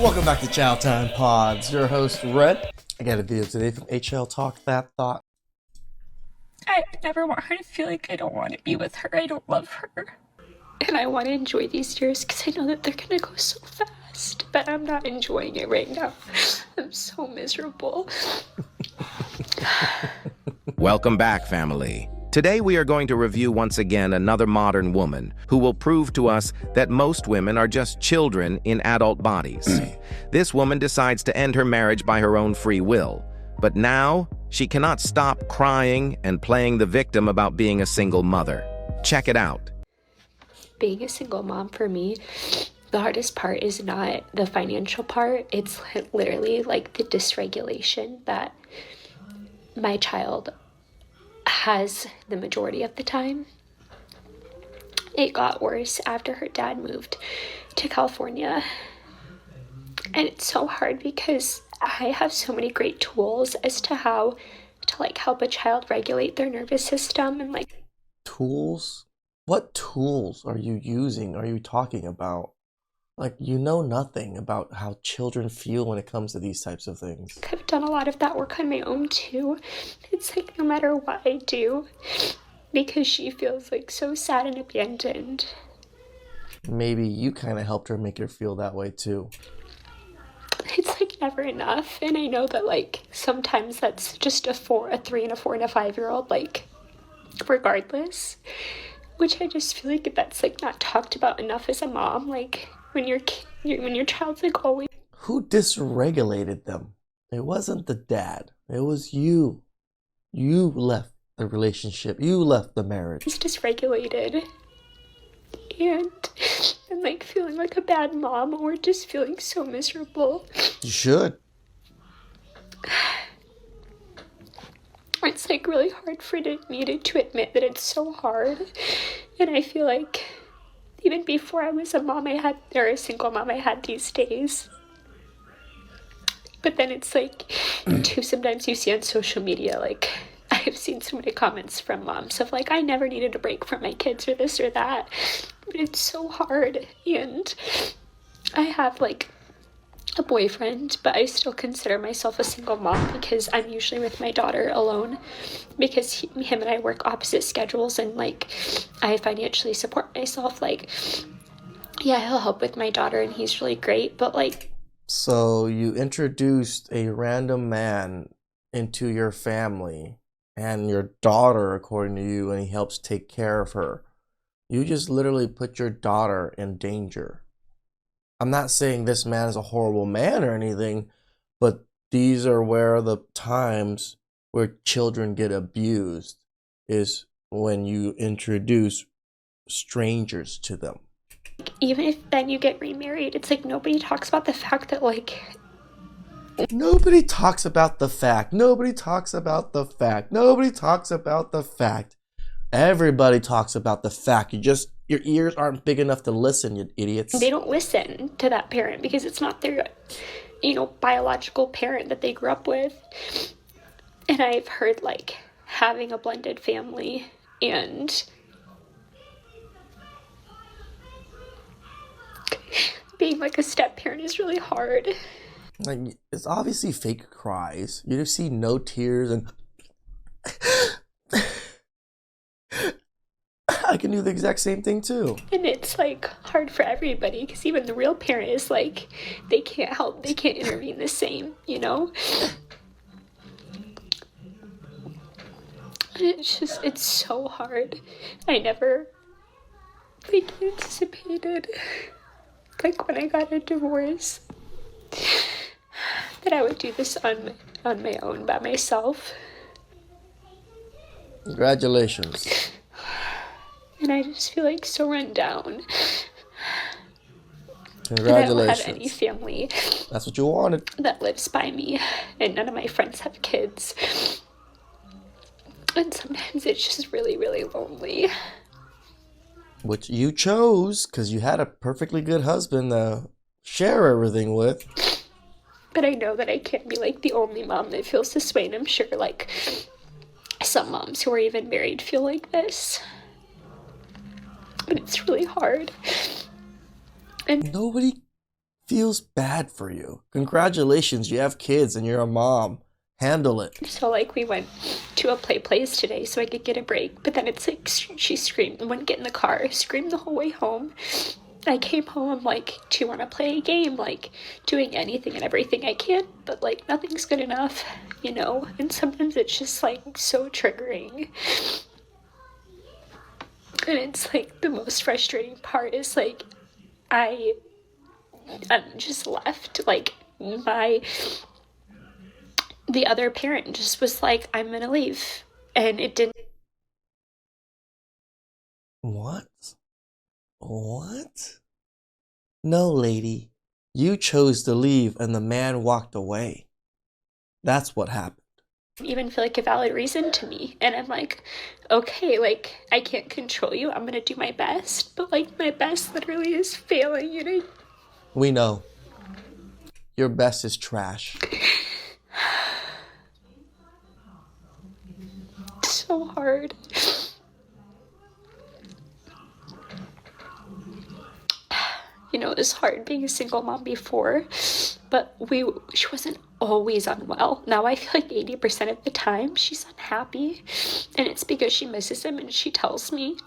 Welcome back to Chow Time Pods. Your host, Red. I got a video today from HL Talk That Thought. I never want her to feel like I don't want to be with her. I don't love her. And I want to enjoy these years because I know that they're going to go so fast. But I'm not enjoying it right now. I'm so miserable. Welcome back, family. Today we are going to review once again another modern woman who will prove to us that most women are just children in adult bodies. This woman decides to end her marriage by her own free will, but now she cannot stop crying and playing the victim about being a single mother. Check it out. Being a single mom for me, the hardest part is not the financial part. It's literally like the dysregulation that my child has the majority of the time. It got worse after her dad moved to California. And it's so hard because I have so many great tools as to how to help a child regulate their nervous system and Tools? What tools are you using? Are you talking about? You know nothing about how children feel when it comes to these types of things. I've done a lot of that work on my own too. It's no matter what I do, because she feels so sad and abandoned. Maybe you kind of helped her make her feel that way too. It's never enough, and I know that sometimes that's just a 3 and a 4 and a 5-year-old, regardless. Which I just feel that's not talked about enough as a mom. When your child's always. Who dysregulated them? It wasn't the dad. It was you. You left the relationship. You left the marriage. It's dysregulated. And I'm feeling like a bad mom, or just feeling so miserable. You should. It's really hard for me to admit that it's so hard. And I feel even before I was a single mom, I had these days. But then it's too, sometimes you see on social media, I've seen so many comments from moms of I never needed a break from my kids or this or that. But it's so hard. And I have a boyfriend, but I still consider myself a single mom because I'm usually with my daughter alone, because him and I work opposite schedules, and I financially support myself. Yeah, he'll help with my daughter and he's really great, but So you introduced a random man into your family and your daughter, according to you, and he helps take care of her. You just literally put your daughter in danger. I'm not saying this man is a horrible man or anything, but these are where the times where children get abused, is when you introduce strangers to them. even if then you get remarried, it's nobody talks about the fact that Nobody talks about the fact. Nobody talks about the fact. Nobody talks about the fact. Everybody talks about the fact. Your ears aren't big enough to listen, you idiots. they don't listen to that parent because it's not their, biological parent that they grew up with. And I've heard having a blended family and being a step parent is really hard. It's obviously fake cries. You just see no tears, and I can do the exact same thing too. And it's hard for everybody because even the real parent is they can't help, they can't intervene the same, And it's so hard. I never anticipated when I got a divorce that I would do this on my own by myself. Congratulations. And I just feel so run down. Congratulations. And I don't have any family. That's what you wanted. That lives by me, and none of my friends have kids. And sometimes it's just really, really lonely. Which you chose, because you had a perfectly good husband to share everything with. But I know that I can't be the only mom that feels this way, and I'm sure some moms who are even married feel like this. But it's really hard. And Nobody feels bad for you. Congratulations, you have kids and you're a mom. Handle it. So like we went to a place today so I could get a break, but then it's like she screamed and wouldn't get in the car, screamed the whole way home. I came home, I'm like, do you want to play a game? Like, doing anything and everything I can, but like nothing's good enough, you know? And sometimes it's just like so triggering. And it's like the most frustrating part is like I'm just left, like the other parent just was like, I'm gonna leave. And it didn't. What? What? No, lady. You chose to leave and the man walked away. That's what happened. Even feel like a valid reason to me. And I'm like, okay, like, I can't control you. I'm gonna do my best. But like, my best literally is failing. And We know. Your best is trash. It's so hard. You know, it was hard being a single mom before, but she wasn't always unwell. Now I feel like 80% of the time she's unhappy, and it's because she misses him and she tells me.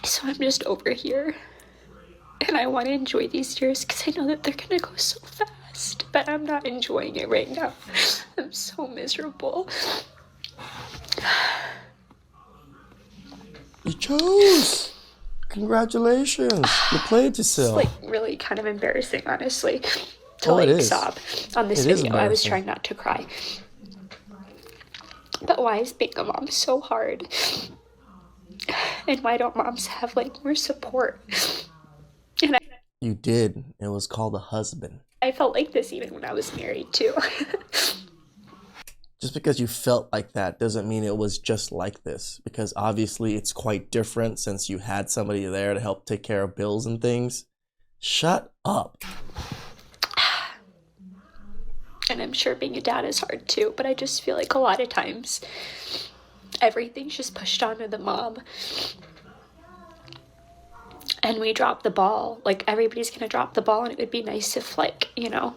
So I'm just over here, and I want to enjoy these years because I know that they're gonna go so fast, but I'm not enjoying it right now. I'm so miserable. You chose. Congratulations. You played yourself. It's like really kind of embarrassing, honestly, to Oh, it like is. sob on this It is video. I was embarrassing. trying not to cry. But why is being a mom so hard? And why don't moms have like more support? And You did. It was called a husband. I felt like this even when I was married too. Just because you felt like that doesn't mean it was just like this, because obviously it's quite different since you had somebody there to help take care of bills and things. Shut up. And I'm sure being a dad is hard too, but I just feel like a lot of times everything's just pushed onto the mom. And we drop the ball. Like, everybody's gonna drop the ball, and it would be nice if, like, you know,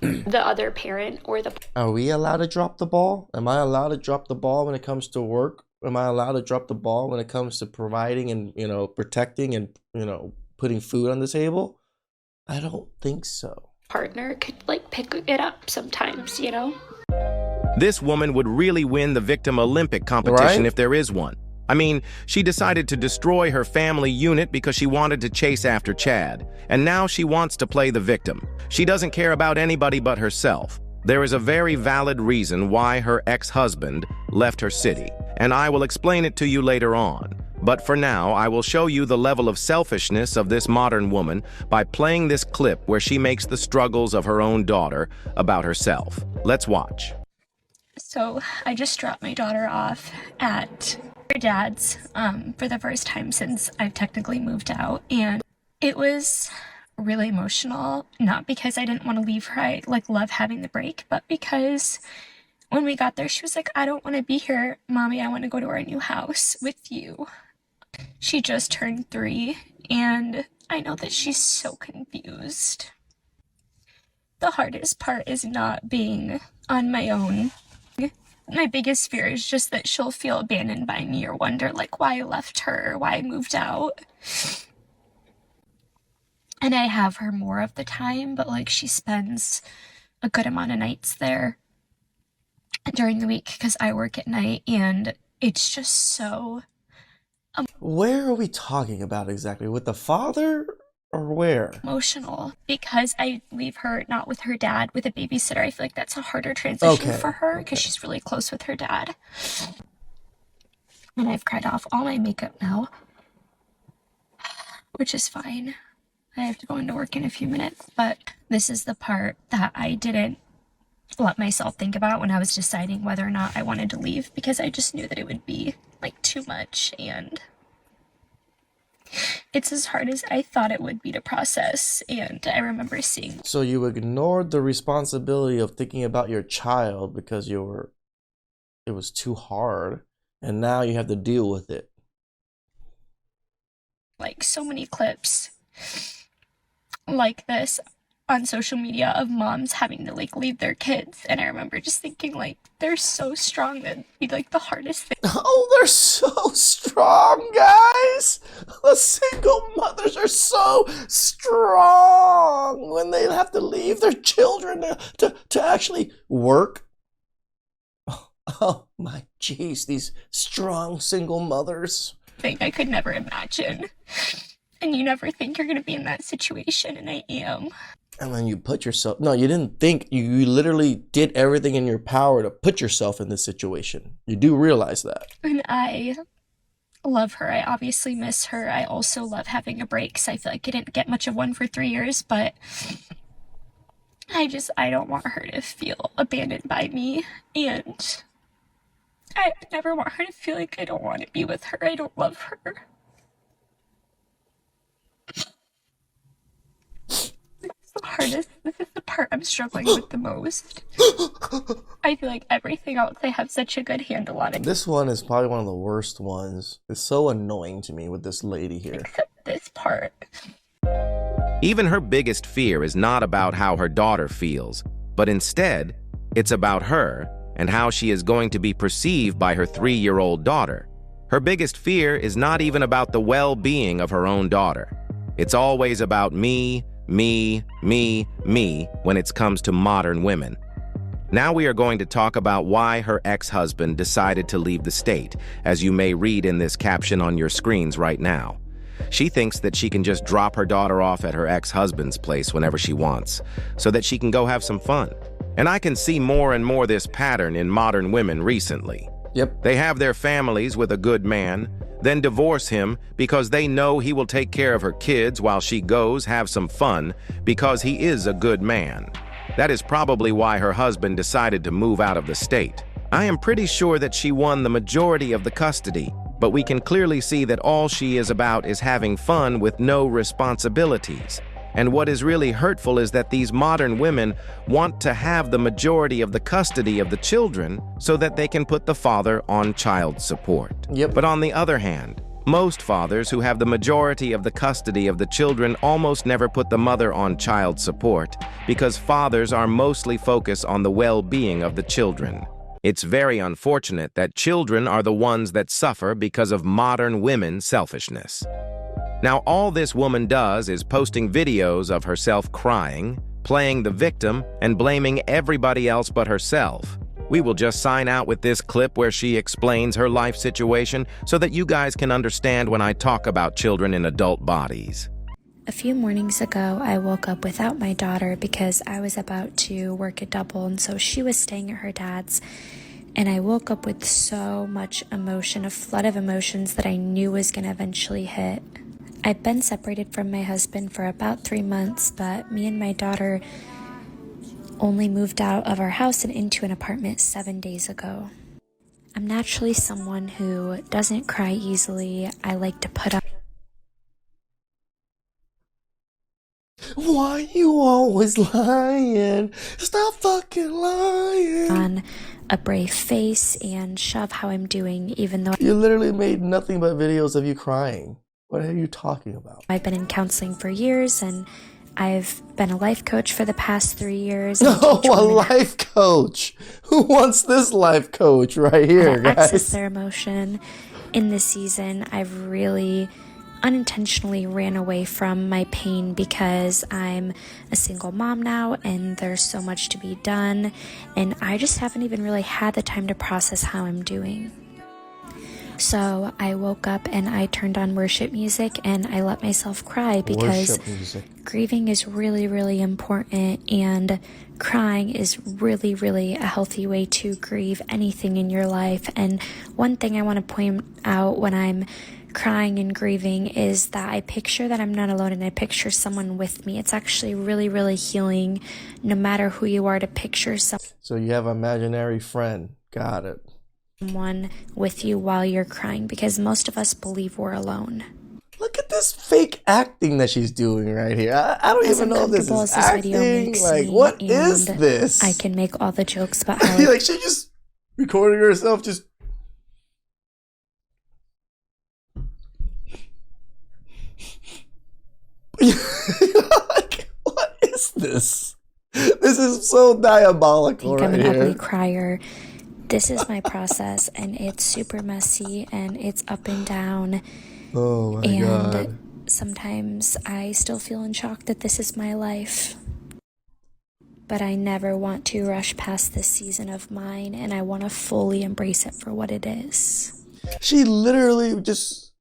the other parent or the... Are we allowed to drop the ball? Am I allowed to drop the ball when it comes to work? Am I allowed to drop the ball when it comes to providing and, you know, protecting and, you know, putting food on the table? I don't think so. partner could, like, pick it up sometimes, you know? This woman would really win the victim Olympic competition Right? if there is one. I mean, she decided to destroy her family unit because she wanted to chase after Chad, and now she wants to play the victim. She doesn't care about anybody but herself. There is a very valid reason why her ex-husband left her city, and I will explain it to you later on. But for now, I will show you the level of selfishness of this modern woman by playing this clip where she makes the struggles of her own daughter about herself. Let's watch. So I just dropped my daughter off at her dad's for the first time since I've technically moved out, and it was really emotional, not because I didn't want to leave her, I like love having the break, but because when we got there she was like, I don't want to be here, Mommy, I want to go to our new house with you. She just turned 3 and I know that she's so confused. The hardest part is not being on my own. My biggest fear is just that she'll feel abandoned by me or wonder like why I left her, why I moved out. And I have her more of the time, but like she spends a good amount of nights there during the week because I work at night, and it's just so Where are we talking about exactly? With the father or where? emotional because I leave her not with her dad, with a babysitter. I feel like that's a harder transition Okay, for her because okay. she's really close with her dad. And I've cried off all my makeup now, which is fine. I have to go into work in a few minutes, but this is the part that I didn't let myself think about when I was deciding whether or not I wanted to leave, because I just knew that it would be like too much, and it's as hard as I thought it would be to process. And I remember seeing So you ignored the responsibility of thinking about your child because it was too hard, and now you have to deal with it. like so many clips like this on social media of moms having to like leave their kids, and I remember just thinking like they're so strong, that'd be like the hardest thing. Oh, they're so strong, guys. The single mothers are so strong when they have to leave their children to actually work. Oh my jeez, these strong single mothers. Thing I could never imagine. And you never think you're gonna be in that situation, and I am. And then you put yourself, no, you didn't think, you literally did everything in your power to put yourself in this situation. You do realize that. And I love her. I obviously miss her. I also love having a break, because I feel like I didn't get much of one for 3 years, but I don't want her to feel abandoned by me, and I never want her to feel like I don't want to be with her. I don't love her. This is the part I'm struggling with the most. I feel like everything else I have such a good handle on it. This one is probably one of the worst ones. It's so annoying to me with this lady here. Except this part. Even her biggest fear is not about how her daughter feels, but instead, it's about her and how she is going to be perceived by her 3-year-old daughter. Her biggest fear is not even about the well-being of her own daughter. It's always about me when it comes to modern women. Now we are going to talk about why her ex-husband decided to leave the state, as you may read in this caption on your screens right now. She thinks that she can just drop her daughter off at her ex-husband's place whenever she wants, so that she can go have some fun. And I can see more and more this pattern in modern women recently. Yep. They have their families with a good man, then divorce him because they know he will take care of her kids while she goes have some fun because he is a good man. That is probably why her husband decided to move out of the state. I am pretty sure that she won the majority of the custody, but we can clearly see that all she is about is having fun with no responsibilities. And what is really hurtful is that these modern women want to have the majority of the custody of the children so that they can put the father on child support. Yep. But on the other hand, most fathers who have the majority of the custody of the children almost never put the mother on child support because fathers are mostly focused on the well-being of the children. It's very unfortunate that children are the ones that suffer because of modern women's selfishness. Now, all this woman does is posting videos of herself crying, playing the victim, and blaming everybody else but herself. We will just sign out with this clip where she explains her life situation so that you guys can understand when I talk about children in adult bodies. A few mornings ago, I woke up without my daughter because I was about to work a double, and so she was staying at her dad's. And I woke up with so much emotion, a flood of emotions that I knew was going to eventually hit. I've been separated from my husband for about 3 months, but me and my daughter only moved out of our house and into an apartment 7 days ago. I'm naturally someone who doesn't cry easily. I like to put up. Why you always lying? Stop fucking lying. On a brave face and shove how I'm doing, even though You literally made nothing but videos of you crying. What are you talking about? I've been in counseling for years, and I've been a life coach for the past 3 years. No, a life coach. Who wants this life coach right here, guys? Access guys? their emotion. In this season, I've really unintentionally ran away from my pain because I'm a single mom now, and there's so much to be done, and I just haven't even really had the time to process how I'm doing. So I woke up and I turned on worship music and I let myself cry because grieving is really, really important, and crying is really, really a healthy way to grieve anything in your life. And one thing I want to point out when I'm crying and grieving is that I picture that I'm not alone, and I picture someone with me. It's actually really, really healing, no matter who you are, to picture someone. So you have an imaginary friend. Got it. Someone with you while you're crying, because most of us believe we're alone. Look at this fake acting that she's doing right here. I don't even know if this is acting. Like, what is this? I can make all the jokes about how like she just recording herself just Like, what is this? This is so diabolical I'm right an ugly here. crier. This is my process, and it's super messy, and it's up and down. Oh my And God. sometimes I still feel in shock that this is my life. But I never want to rush past this season of mine, and I want to fully embrace it for what it is. She literally just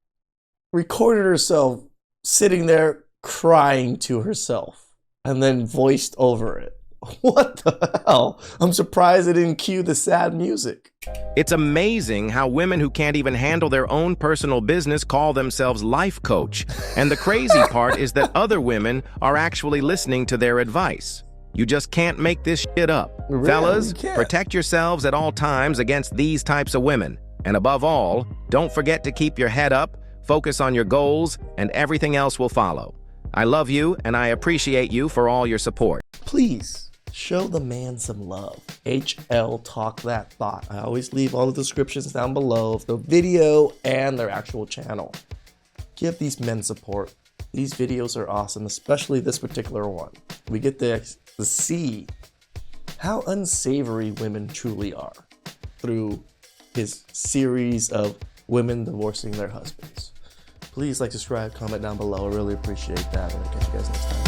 recorded herself sitting there crying to herself and then voiced over it. What the hell? I'm surprised they didn't cue the sad music. It's amazing how women who can't even handle their own personal business call themselves life coach. And the crazy part is that other women are actually listening to their advice. You just can't make this shit up. Really? Fellas, You can't. protect yourselves at all times against these types of women. And above all, don't forget to keep your head up, focus on your goals, and everything else will follow. I love you, and I appreciate you for all your support. Please show the man some love. HL Talk That Thought. I always leave all the descriptions down below of the video and their actual channel. Give these men support. These videos are awesome, especially this particular one. We get to see how unsavory women truly are through his series of women divorcing their husbands. Please like, subscribe, comment down below. I really appreciate that. And I'll catch you guys next time.